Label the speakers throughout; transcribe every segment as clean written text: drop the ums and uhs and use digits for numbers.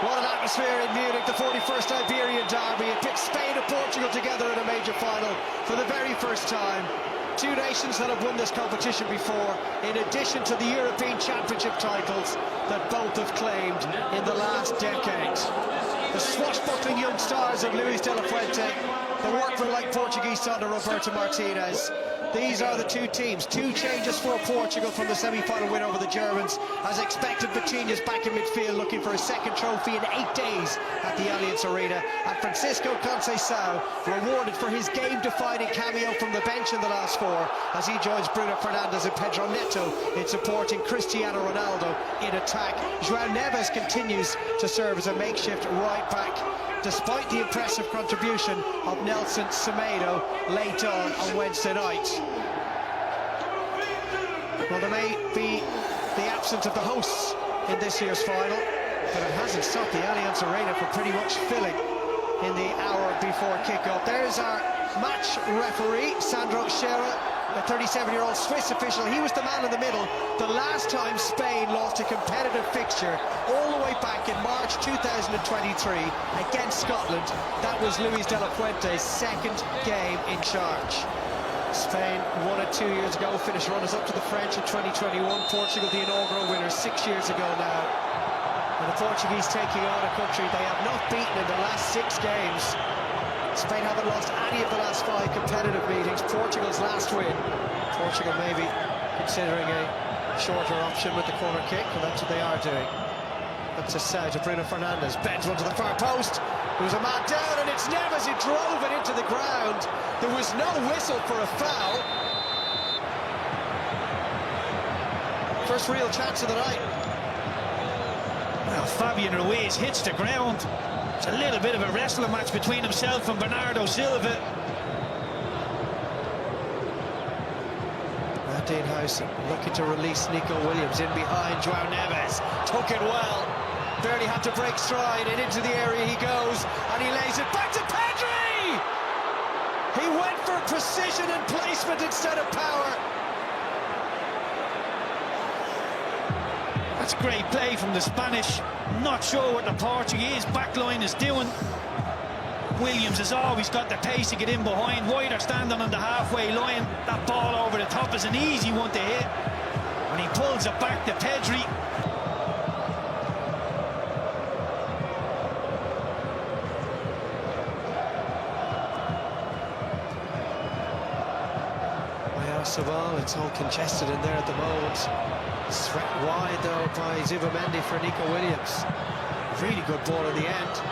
Speaker 1: What an atmosphere in Munich, the 41st Iberian derby. It pits Spain and Portugal together in a major final for the very first time. Two nations that have won this competition before, in addition to the European Championship titles that both have claimed in the last decade. The swashbuckling young stars of Luis de la Fuente, the workman-like Portuguese son of Roberto Martinez. These are the two teams. Two changes for Portugal from the semi-final win over the Germans. As expected, Vitinha's back in midfield looking for his second trophy in 8 days at the Allianz Arena. And Francisco Conceição rewarded for his game-defining cameo from the bench in the last 4 as he joins Bruno Fernandes and Pedro Neto in supporting Cristiano Ronaldo in attack. João Neves continues to serve as a makeshift right back, despite the impressive contribution of Nelson Semedo late on Wednesday night. Well, there may be the absence of the hosts in this year's final, but it hasn't stopped the Allianz Arena from pretty much filling in the hour before kick-off. There's our match referee, Sandro Scherer, the 37-year-old Swiss official. He was the man in the middle the last time Spain lost a competitive fixture all the way back in March 2023 against Scotland. That was Luis de la Fuente's second game in charge. Spain won it 2 years ago, finished runners-up to the French in 2021. Portugal, the inaugural winners 6 years ago now. And the Portuguese taking on a country they have not beaten in the last 6 games. Spain haven't lost any of the last 5 competitive meetings. Portugal's last win. Portugal maybe considering a shorter option with the corner kick, and that's what they are doing. That's a set to Bruno Fernandes. Bends one to the far post. There was a man down, and it's Neves who drove it into the ground. There was no whistle for a foul. First real chance of the night.
Speaker 2: Well, Fabian Ruiz hits the ground. It's a little bit of a wrestling match between himself and Bernardo Silva.
Speaker 1: Dean House looking to release Nico Williams in behind João Neves. Took it well. Barely had to break stride, and into the area he goes, and he lays it back to Pedri! He went for precision and placement instead of power.
Speaker 2: That's great play from the Spanish. Not sure what the Portuguese backline is doing. Williams has always got the pace to get in behind. Wider standing on the halfway line. That ball over the top is an easy one to hit. And he pulls it back to Pedri.
Speaker 1: Well, it's all congested in there at the moment. Swept wide though by Zubamendi for Nico Williams. Really good ball in the end.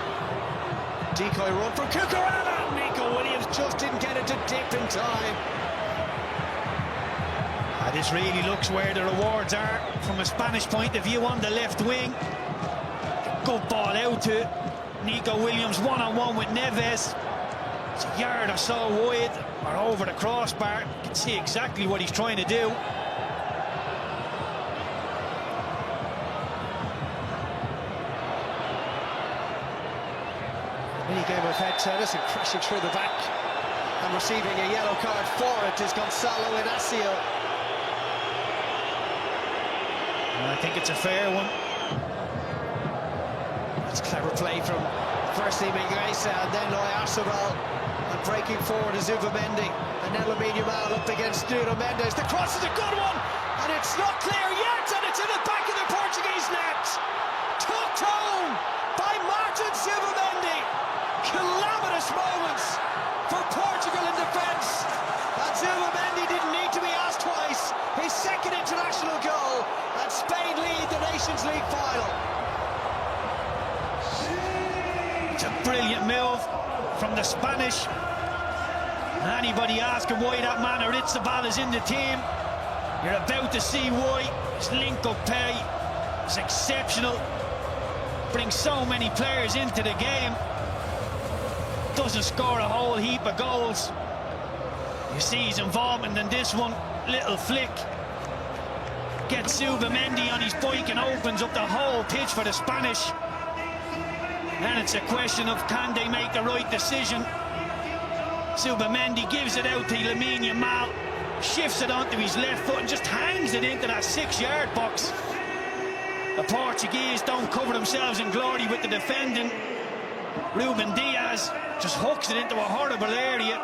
Speaker 1: Decoy run from Cucurella. Nico Williams just didn't get it to dip in time.
Speaker 2: This really looks where the rewards are from a Spanish point of view on the left wing. Good ball out to Nico Williams, one-on-one with Neves. It's a yard or so wide or over the crossbar. You can see exactly what he's trying to do.
Speaker 1: Mini game of head tennis, and crashing through the back and receiving a yellow card for it is Gonzalo Inacio.
Speaker 2: I think it's a fair one.
Speaker 1: That's clever play from firstly Mingueza and then Oyarzabal, and breaking forward is Zubamendi, and then Lamine Yamal up against Nuno Mendes. The cross is a good one, and it's not clear yet, and it's in the back of the Portuguese net. Tucked home by Martin Zubamendi. Calamitous moments for Portugal in defence, and Zubamendi didn't need to be asked twice. His second international goal, and Spain lead the Nations League final.
Speaker 2: It's a brilliant move from the Spanish. Anybody asking why that man Oyarzabal is in the team, you're about to see why. His link-up play is exceptional. Brings so many players into the game. Doesn't score a whole heap of goals. You see his involvement in this one. Little flick. Gets Zubamendi on his bike and opens up the whole pitch for the Spanish. And it's a question of, can they make the right decision? Zubamendi gives it out to Lamine Yamal, shifts it onto his left foot and just hangs it into that 6-yard box. The Portuguese don't cover themselves in glory with the defending. Ruben Diaz just hooks it into a horrible area.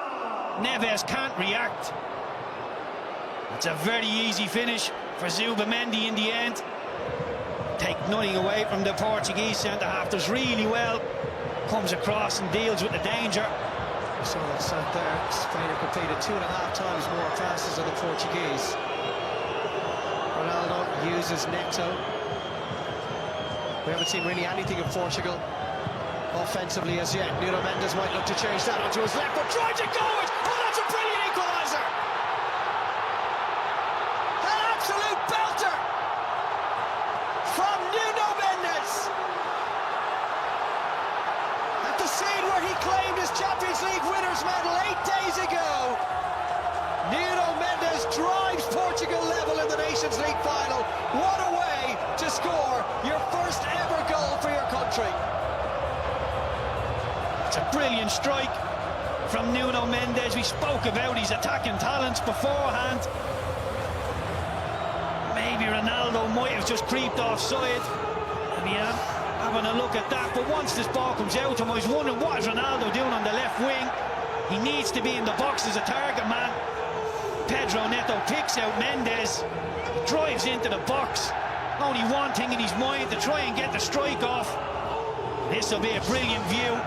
Speaker 2: Neves can't react. It's a very easy finish for Zubamendi in the end. Take nothing away from the Portuguese centre-half. Does really well. Comes across and deals with the danger.
Speaker 1: So that's out there. Spain have completed 2.5 times more passes than the Portuguese. Ronaldo uses Neto. We haven't seen really anything of Portugal offensively as yet. Nuno Mendes might look to change that onto his left, but tries to go it. Oh, that's a brilliant equaliser! An absolute belter from Nuno Mendes. At the scene where he claimed his Champions League winners' medal 8 days ago, Nuno Mendes drives Portugal level in the Nations League final. What a way to score your first ever goal for your country.
Speaker 2: It's a brilliant strike from Nuno Mendes. We spoke about his attacking talents beforehand. Maybe Ronaldo might have just creeped offside. And yeah, having a look at that. But once this ball comes out to him, I was wondering, what is Ronaldo doing on the left wing? He needs to be in the box as a target man. Pedro Neto picks out Mendes, drives into the box. Only one thing in his mind, to try and get the strike off. This will be a brilliant view.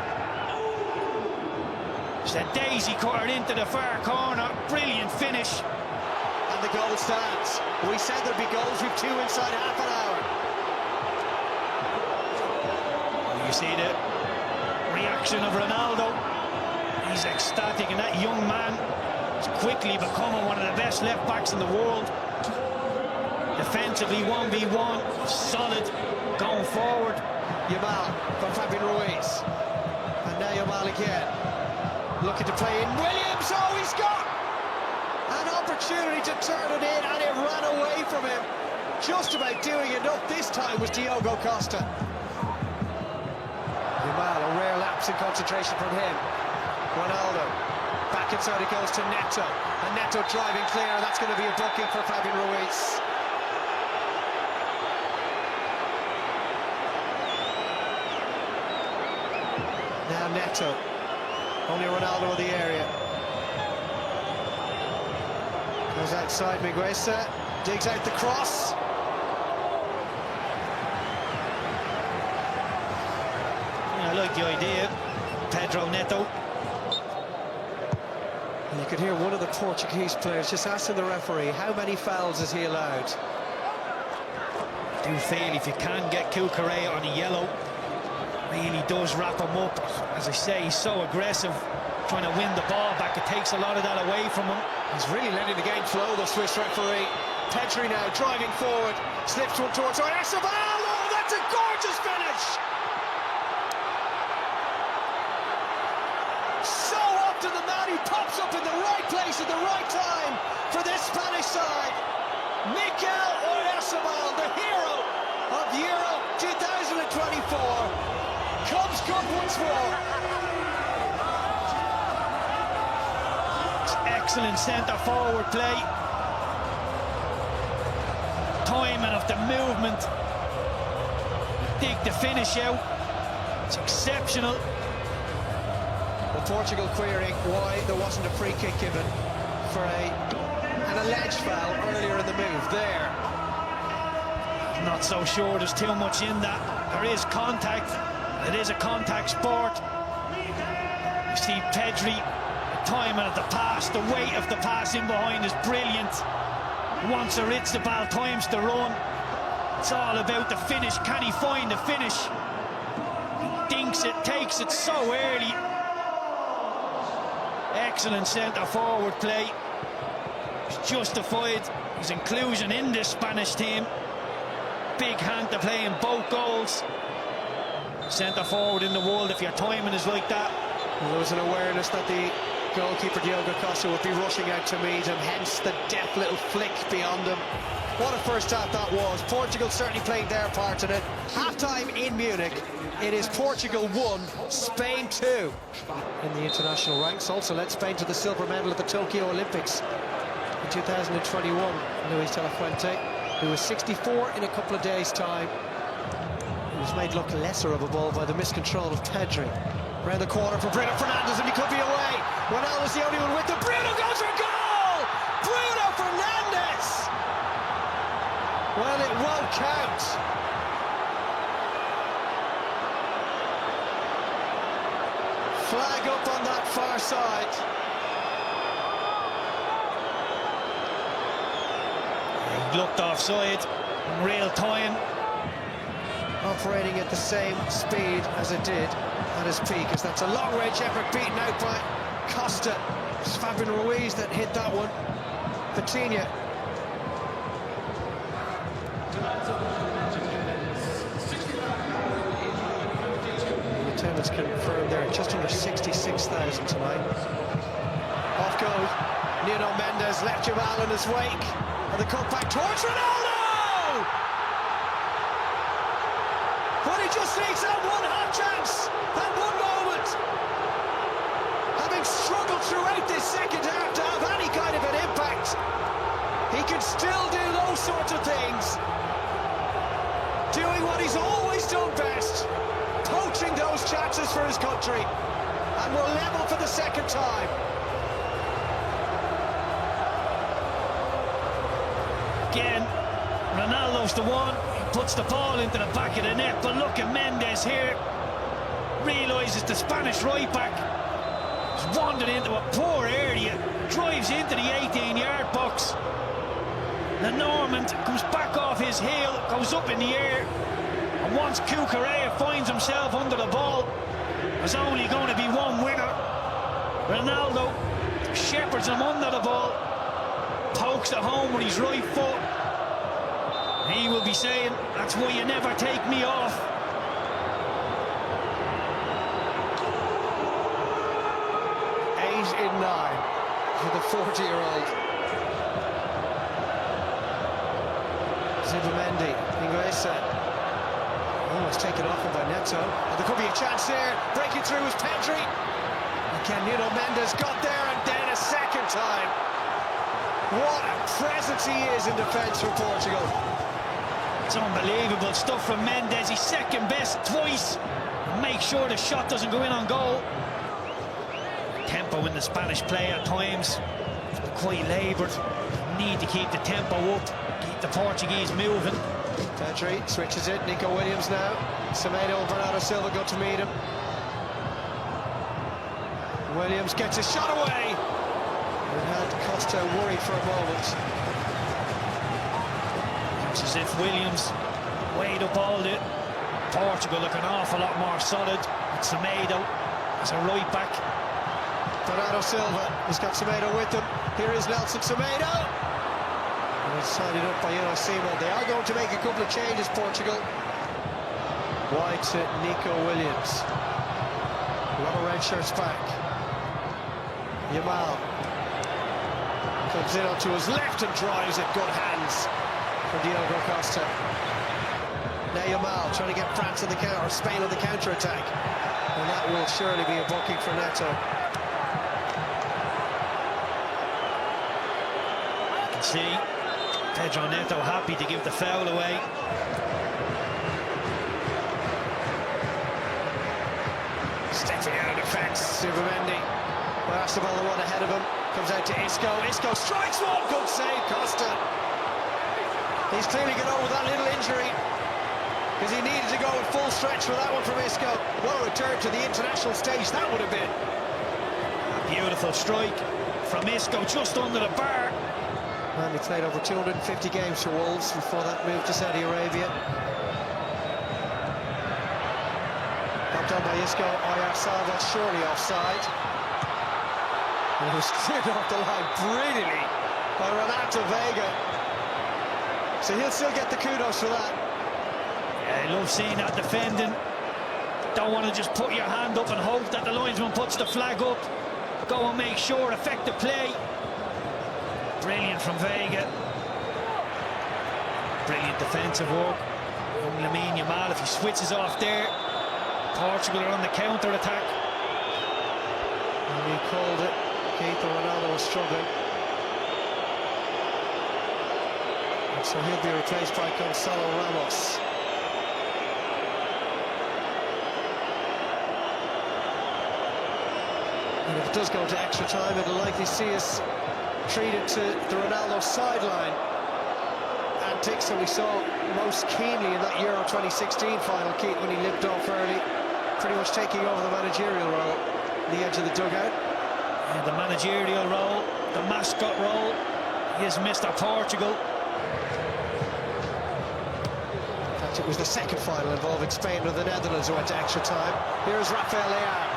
Speaker 2: It's a daisy cutter into the far corner. Brilliant finish.
Speaker 1: And the goal stands. We said there'd be goals. We've 2 inside half an hour.
Speaker 2: You see the reaction of Ronaldo. He's ecstatic, and that young man is quickly becoming one of the best left backs in the world. Defensively 1v1, solid going forward.
Speaker 1: Yamal from Fabian Ruiz. And now Yamal again. Looking to play in. Williams, oh, he's got an opportunity to turn it in, and it ran away from him. Just about doing enough this time was Diogo Costa. Yamal, a rare lapse in concentration from him. Ronaldo, back inside it goes to Neto. And Neto driving clear, and that's going to be a booking for Fabian Ruiz. Now Neto. Only Ronaldo in the area. Goes outside Migueza, digs out the cross.
Speaker 2: Yeah, I like the idea. Pedro Neto.
Speaker 1: And you could hear one of the Portuguese players just asking the referee, how many fouls is he allowed?
Speaker 2: I do feel if you can get Cucurella on a yellow, really does wrap him up. As I say, he's so aggressive, trying to win the ball back. It takes a lot of that away from him.
Speaker 1: He's really letting the game flow, the Swiss referee. Pedri now driving forward, slips one towards Oyarzabal. Oh, that's a gorgeous finish! So often the man who pops up in the right place at the right time for this Spanish side. Mikel Oyarzabal, the hero of Euro 2024. Comes good once more.
Speaker 2: Excellent centre-forward play. Timing of the movement. Dig the finish out. It's exceptional.
Speaker 1: Well, Portugal querying why there wasn't a free kick given for an alleged foul earlier in the move there.
Speaker 2: I'm not so sure there's too much in that. There is contact. It is a contact sport. You see Pedri, the timing of the pass, the weight of the pass in behind is brilliant. Once he hits the ball, times the run. It's all about the finish. Can he find the finish? He dinks it, takes it so early. Excellent centre-forward play. He's justified his inclusion in this Spanish team. Big hand to play in both goals. Centre-forward in the world, if your timing is like that.
Speaker 1: Well, there was an awareness that the goalkeeper Diogo Costa would be rushing out to meet him, hence the deft little flick beyond him. What a first half that was. Portugal certainly playing their part in it. Half-time in Munich. It is Portugal 1, Spain 2. In the international ranks, also led Spain to the silver medal at the Tokyo Olympics in 2021. Luis de la Fuente, who was 64 in a couple of days' time. was made look lesser of a ball by the miscontrol of Pedri. Around the corner for Bruno Fernandes, and he could be away. Ronaldo's the only one with him. Bruno goes for goal! Bruno Fernandes! Well, it won't count. Flag up on that far side.
Speaker 2: He looked offside in real time.
Speaker 1: Operating at the same speed as it did at his peak, as that's a long-range effort beaten out by Costa. It's Fabian Ruiz that hit that one. Patiña. The attendance confirmed there, just under 66,000 tonight. Off goes Nuno Mendes, left Jamal in his wake, and the cut back towards Ronaldo! But he just needs that one half chance, that one moment. Having struggled throughout this second half to have any kind of an impact, he can still do those sorts of things. Doing what he's always done best, poaching those chances for his country. And we're level for the second time.
Speaker 2: Again, Ronaldo's the one. Puts the ball into the back of the net, but look at Mendes here. Realises the Spanish right-back has wandered into a poor area, drives into the 18-yard box. The Norman comes back off his heel, goes up in the air, and once Cucurella finds himself under the ball, there's only going to be one winner. Ronaldo shepherds him under the ball, pokes it home with his right foot. He will be saying, that's why you never take me off.
Speaker 1: Eight in 9 for the 40-year-old. Zubamendi, Inglesa. Oh, it's taken off by Neto. And there could be a chance there. Breaking through was Pedri. Again, Nuno Mendes got there and then a second time. What a presence he is in defence for Portugal.
Speaker 2: It's unbelievable stuff from Mendes. He's second best twice. Make sure the shot doesn't go in on goal. Tempo in the Spanish play at times, quite laboured. Need to keep the tempo up, keep the Portuguese moving.
Speaker 1: Pedri switches it. Nico Williams now. Semedo and Bernardo Silva go to meet him. Williams gets a shot away. And had Costa worried for a moment.
Speaker 2: It's as if Williams weighed up all it. Portugal look an awful lot more solid. It's Semedo as a right back.
Speaker 1: Bernardo Silva has got Semedo with him. Here is Nelson Semedo. And it's tidied up by Simon. They are going to make a couple of changes, Portugal. Wide to Nico Williams. A lot of red shirts back. Yamal comes in onto his left and drives it. Good hands from Diogo Costa. Now Yamal trying to get France on the counter, Spain on the counter-attack. And that will surely be a booking for Neto.
Speaker 2: You can see Pedro Neto happy to give the foul away.
Speaker 1: Stepping out of defence, Zubamendi. Well, that's the ball, the one ahead of him. Comes out to Isco. Isco strikes one. Good save, Costa. He's clearly got over that little injury, because he needed to go at full stretch for that one from Isco. What a return to the international stage that would have been.
Speaker 2: A beautiful strike from Isco, just under the bar.
Speaker 1: And he played over 250 games for Wolves before that move to Saudi Arabia. Knocked on by Isco. Oyarzabal surely offside. And he was cleared off the line brilliantly by Renato Vega. So he'll still get the kudos for that.
Speaker 2: Yeah, I love seeing that defending. Don't want to just put your hand up and hope that the linesman puts the flag up. Go and make sure, effective play. Brilliant from Vega. Brilliant defensive work. Lamine Yamal, if he switches off there, Portugal are on the counter-attack.
Speaker 1: And he called it. Keith Ronaldo was struggling. And so he'll be replaced by Gonzalo Ramos. And if it does go to extra time, it'll likely see us treated to the Ronaldo sideline antics that we saw most keenly in that Euro 2016 final, Keith, when he limped off early, pretty much taking over the managerial role on the edge of the dugout.
Speaker 2: And the managerial role, the mascot role, he is Mr. Portugal.
Speaker 1: In fact, it was the second final involving Spain with the Netherlands who went to extra time. Here's Rafael Leao.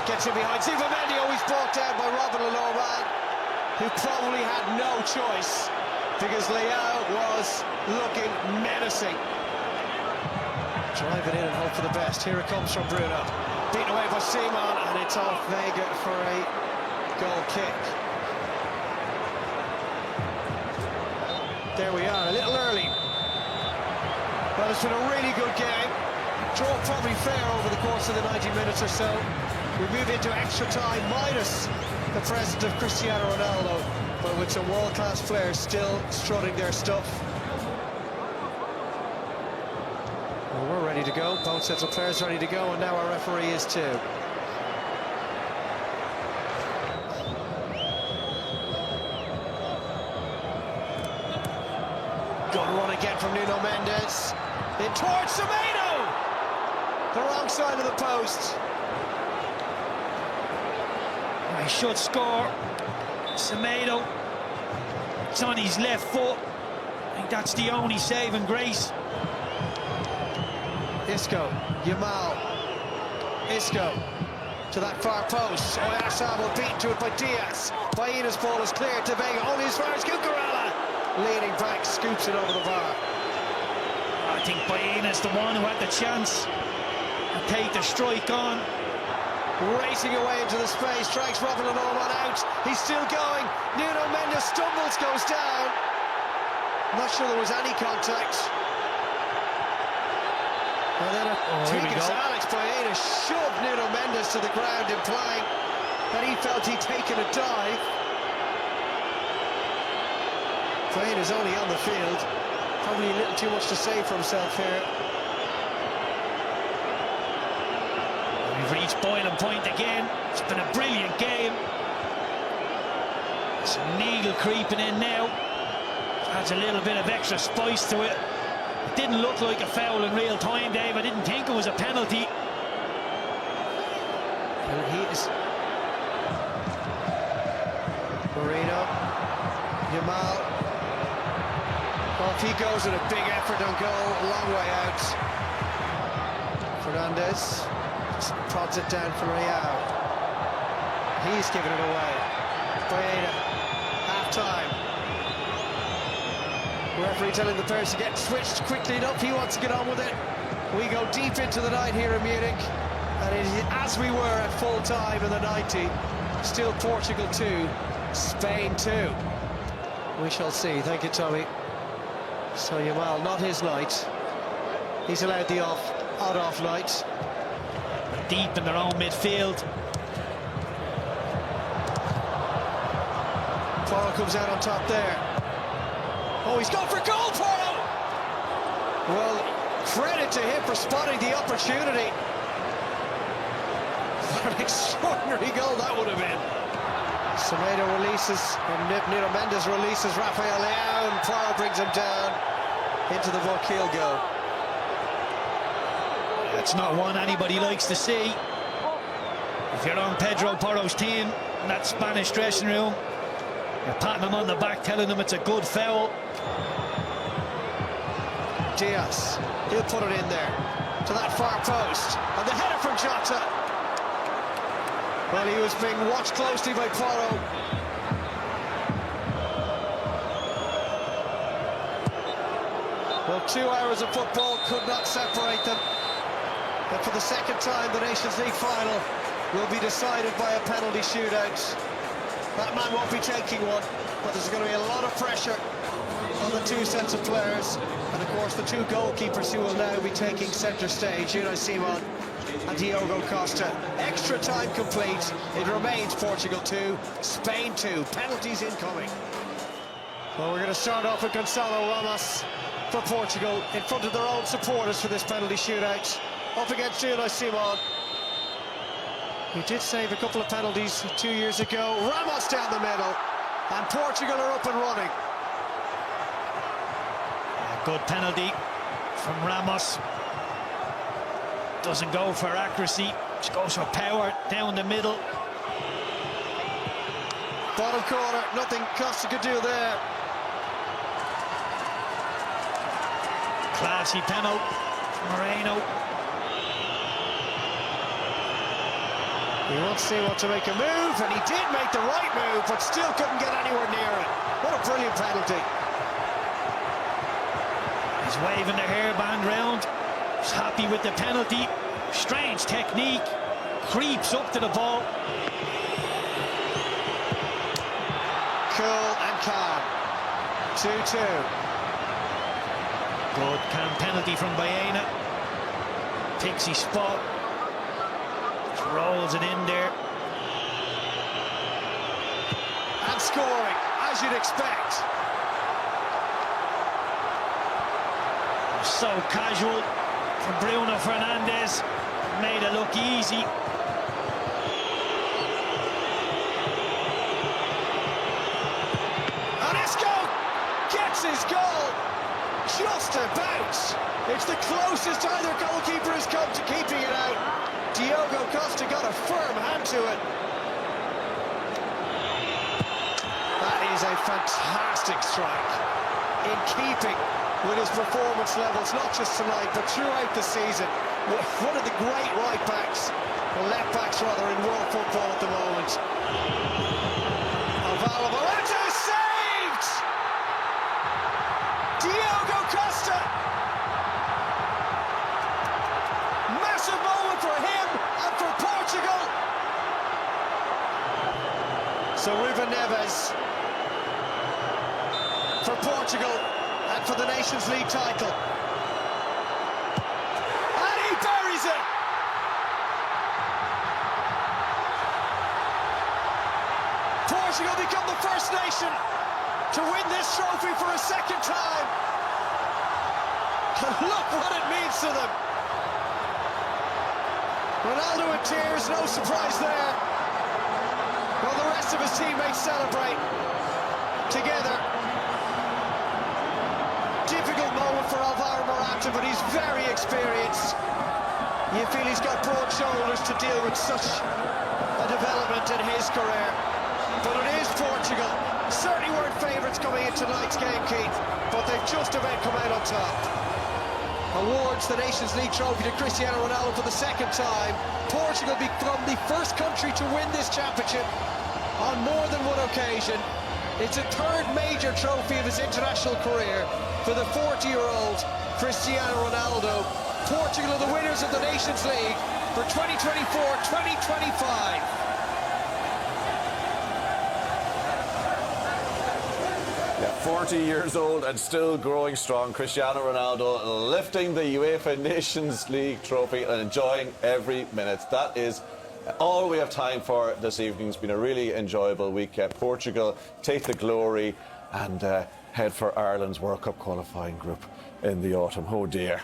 Speaker 1: Gets in behind. Mendy, always brought down by Robin Lenormand, who probably had no choice because Leao was looking menacing. Drive it in and hope for the best. Here it comes from Bruno. Beaten away by Simon, and it's off Vega for a goal kick. There we are, a little early. Well, it's been a really good game. Draw probably fair over the course of the 90 minutes or so. We move into extra time minus the presence of Cristiano Ronaldo, but with some world-class players still strutting their stuff. Well, we're ready to go. Both sets of players ready to go, and now our referee is too. Good run again from Nuno Mendes. In towards Semedo! The wrong side of the post.
Speaker 2: He should score. Semedo, it's on his left foot. I think that's the only saving grace.
Speaker 1: Isco, Yamal, Isco to that far post. Oyarzabal beaten to it by Diaz. Baina's ball is cleared to Vega, only as far as Cucurella. Leaning back, scoops it over the bar.
Speaker 2: I think Baina's the one who had the chance to take the strike on.
Speaker 1: Racing away into the space, drags Robin Lenormand out. He's still going. Nuno Mendes stumbles, goes down. Not sure there was any contact. And then Alex Baena shoved Nuno Mendes to the ground, implying that he felt he'd taken a dive. Baena's only on the field. Probably a little too much to say for himself here.
Speaker 2: We've reached boiling point again. It's been a brilliant game. Some needle creeping in now. Adds a little bit of extra spice to it. It didn't look like a foul in real time, Dave. I didn't think it was a penalty.
Speaker 1: And he is... Marino. Yamal. Off he goes with a big effort on goal. A long way out. Fernandez. Prods it down for Real. He's giving it away. Baena, half-time. Referee telling the players to get switched quickly enough. He wants to get on with it. We go deep into the night here in Munich, and it is as we were at full time in the 90. Still Portugal 2, Spain 2. We shall see. Thank you, Tommy. So Yamal, not his night. He's allowed the odd off night.
Speaker 2: Deep in their own midfield.
Speaker 1: Porro comes out on top there. Oh, he's gone for goal, Porro! Well, credit to him for spotting the opportunity. What an extraordinary goal that would have been. Semedo releases, and Nuno Mendes releases Rafael Leao, and Porro brings him down into the book. He'll go.
Speaker 2: That's not one anybody likes to see. If you're on Pedro Porro's team in that Spanish dressing room, you're patting him on the back, telling him it's a good foul.
Speaker 1: Diaz, he'll put it in there to that far post, and the header from Jota. Well, he was being watched closely by Porro. Well, 2 hours of football could not separate them. But for the second time, the Nations League final will be decided by a penalty shootout. That man won't be taking one, but there's going to be a lot of pressure on the two sets of players. And of course, the two goalkeepers who will now be taking centre stage, Unai Simon and Diogo Costa. Extra time complete. It remains Portugal 2, Spain 2. Penalties incoming. Well, we're going to start off with Gonçalo Ramos for Portugal in front of their own supporters for this penalty shootout. Up against Unai Simon. He did save a couple of penalties 2 years ago. Ramos down the middle, and Portugal are up and running.
Speaker 2: A good penalty from Ramos. Doesn't go for accuracy, just goes for power down the middle.
Speaker 1: Bottom corner, nothing Costa could do there.
Speaker 2: Classy penalty from Moreno.
Speaker 1: He wants to see what to make a move, and he did make the right move, but still couldn't get anywhere near it. What a brilliant penalty.
Speaker 2: He's waving the hairband round. He's happy with the penalty. Strange technique. Creeps up to the ball.
Speaker 1: Cool and calm. 2-2.
Speaker 2: Good calm penalty from Baena. Takes his spot. Just rolls it in there.
Speaker 1: And scoring, as you'd expect.
Speaker 2: So casual from Bruno Fernandes. Made it look easy.
Speaker 1: Gets his goal, just about. It's the closest either goalkeeper has come to keeping it out. Diogo Costa got a firm hand to it. That is a fantastic strike, in keeping with his performance levels, not just tonight, but throughout the season. One of the great right-backs, or left-backs rather, in world football at the moment. Alvaro Morata saved! Diogo Costa! Massive moment for him and for Portugal! So Ruben Neves for Portugal and for the Nations League title. And he buries it! Portugal become the first nation to win this trophy for a second time. And look what it means to them. Ronaldo in tears, no surprise there. While the rest of his teammates celebrate together. Difficult moment for Alvaro Morata, but he's very experienced. You feel he's got broad shoulders to deal with such a development in his career. But it is Portugal. Certainly weren't favourites coming into tonight's game, Keith, but they've just about come out on top. Awards the Nations League trophy to Cristiano Ronaldo for the second time. Portugal become the first country to win this championship on more than one occasion. It's a third major trophy of his international career for the 40-year-old Cristiano Ronaldo. Portugal are the winners of the Nations League for 2024-2025.
Speaker 3: Yeah, 40 years old and still growing strong. Cristiano Ronaldo lifting the UEFA Nations League trophy and enjoying every minute. That is all we have time for this evening. It's been a really enjoyable week. Portugal take the glory and head for Ireland's World Cup qualifying group in the autumn. Oh dear.